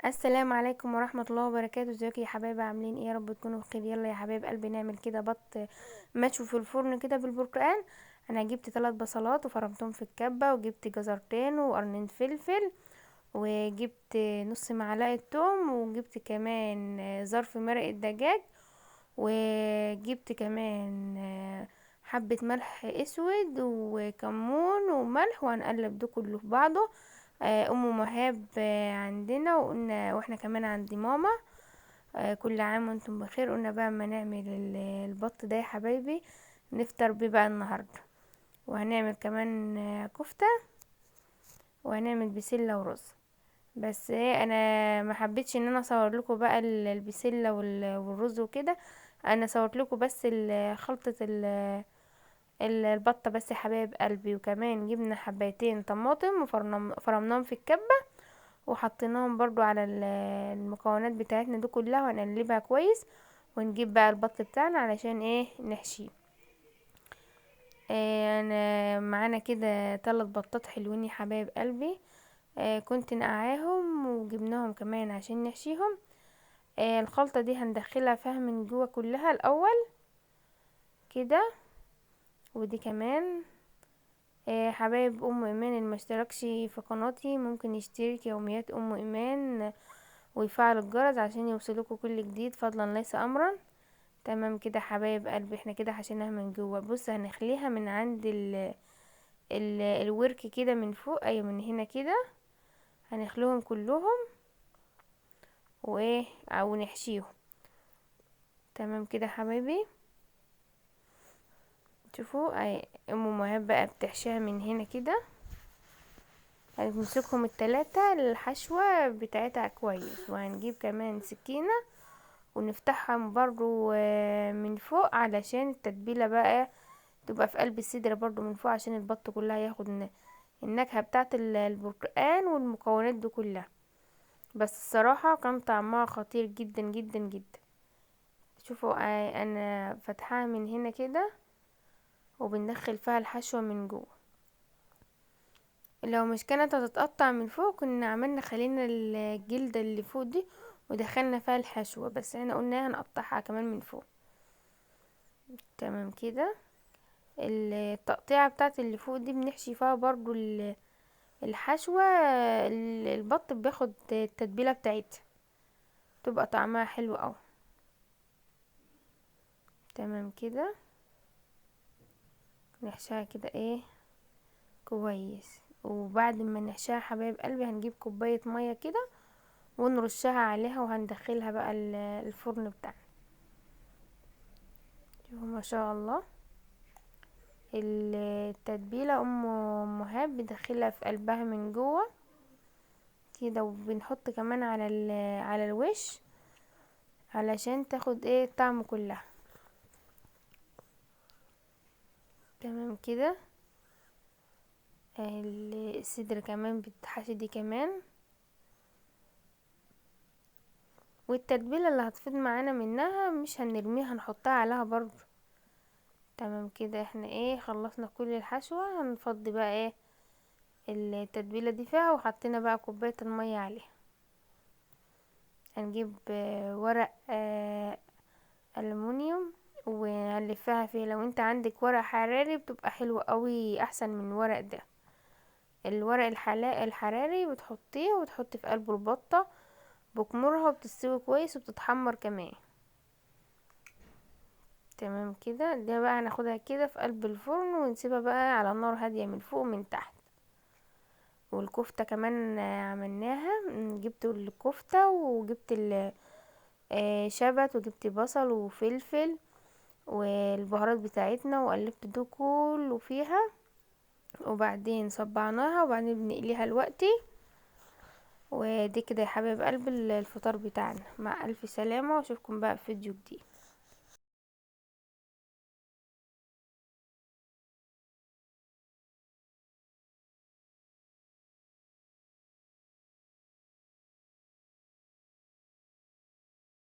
السلام عليكم ورحمة الله وبركاته. ازيكم يا حبايبي؟ عاملين ايه؟ يا رب تكونوا بخير. يلا يا حبايب قلبي نعمل كده بط مشوي في الفرن كده بالبرتقال. انا جبت 3 بصلات وفرمتهم في الكبة، وجبت جزرتين وقرنين فلفل، وجبت نص معلقة توم، وجبت كمان ظرف مرق الدجاج، وجبت كمان حبة ملح اسود وكمون وملح، وهنقلب ده كله في بعضه. ام مهاب عندنا، وقلنا واحنا كمان عند ماما. كل عام وانتم بخير. قلنا بقى اما نعمل البط ده يا حبايبي نفطر بيه بقى النهارده. وهنعمل كمان كفتة، وهنعمل بسلة ورز. بس ايه، انا ما حبيتش ان انا اصور لكم بقى البسلة والرز وكده. انا صورت لكم بس خلطة البطة بس يا حبايب قلبي. وكمان جبنا حبايتين طماطم وفرمناهم في الكبة، وحطيناهم برضو على المكونات بتاعتنا دي كلها، وهنقلبها كويس. ونجيب بقى البط بتاعنا علشان ايه نحشيه. انا معانا كده 3 بطات حلوين يا حبايب قلبي. كنت نقعاهم وجبناهم كمان عشان نحشيهم. الخلطة دي هندخلها فيها من جوه كلها الاول كده. ودي كمان حبايب ام ايمان اللي مشتركش في قناتي ممكن يشترك يوميات ام ايمان ويفعل الجرس عشان يوصلكوا كل جديد فضلا ليس امرا. تمام كده حبايب قلبي، احنا كده حشيناها من جوه. بص هنخليها من عند الورك كده من فوق، اي من هنا كده هنخليهم كلهم وايه او نحشيهم. تمام كده حبايبي. شوفوا ام مهاب بقى بتحشيها من هنا كده. هنمسكهم التلاتة الحشوة بتاعتها كويس، وهنجيب كمان سكينة ونفتحهم برضو من فوق علشان التتبيلة بقى تبقى في قلب الصدر برضو من فوق، عشان البط كلها ياخد النكهة بتاعت البرتقال والمكونات دي كلها. بس الصراحة كان طعمها خطير جدا جدا جدا. شوفوا انا فتحها من هنا كده وبندخل فيها الحشوة من جوه. لو مش كانت هتتقطع من فوق كنا عملنا خلينا الجلدة اللي فوق دي ودخلنا فيها الحشوة، بس احنا قلنا هنقطعها كمان من فوق. تمام كده. التقطيعة بتاعت اللي فوق دي بنحشي فيها برضو الحشوة. البط بياخد التتبيلة بتاعتها تبقى طعمها حلو اوي. تمام كده. نحشيها كده ايه كويس. وبعد ما نحشيها حبايب قلبي هنجيب كوباية مية كده ونرشها عليها، وهندخلها بقى الفرن بتاعنا. شوفوا ما شاء الله التتبيلة ام مهاب بدخلها في قلبها من جوه كده. وبنحط كمان على الوش علشان تاخد ايه الطعم كلها. تمام كده. الصدر كمان بتحشي دي كمان، والتتبيله اللي هتفيض معانا منها مش هنرميها هنحطها عليها برضو. تمام كده. احنا ايه خلصنا كل الحشوة، هنفضي بقى ايه التتبيله دي فيها، وحطينا بقى كوبايه المية عليها. هنجيب ورق ألمونيوم وهنلفها فيه. لو انت عندك ورق حراري بتبقى حلوة قوي احسن من الورق ده. الورق الحراري بتحطيه وتحطي في قلبه البطة بكمرها وبتستوي كويس وبتتحمر كمان. تمام كده. ده بقى هناخدها كده في قلب الفرن ونسيبها بقى على نار هادية من فوق ومن تحت. والكفتة كمان عملناها. جبت الكفتة وجبت شبت، وجبت بصل وفلفل والبهارات بتاعتنا، وقلبت ده كله فيها، وبعدين صبعناها، وبعدين بنقليها دلوقتي. ودي كده يا حبايب قلب الفطار بتاعنا. مع الف سلامة، واشوفكم بقى في فيديو جديد.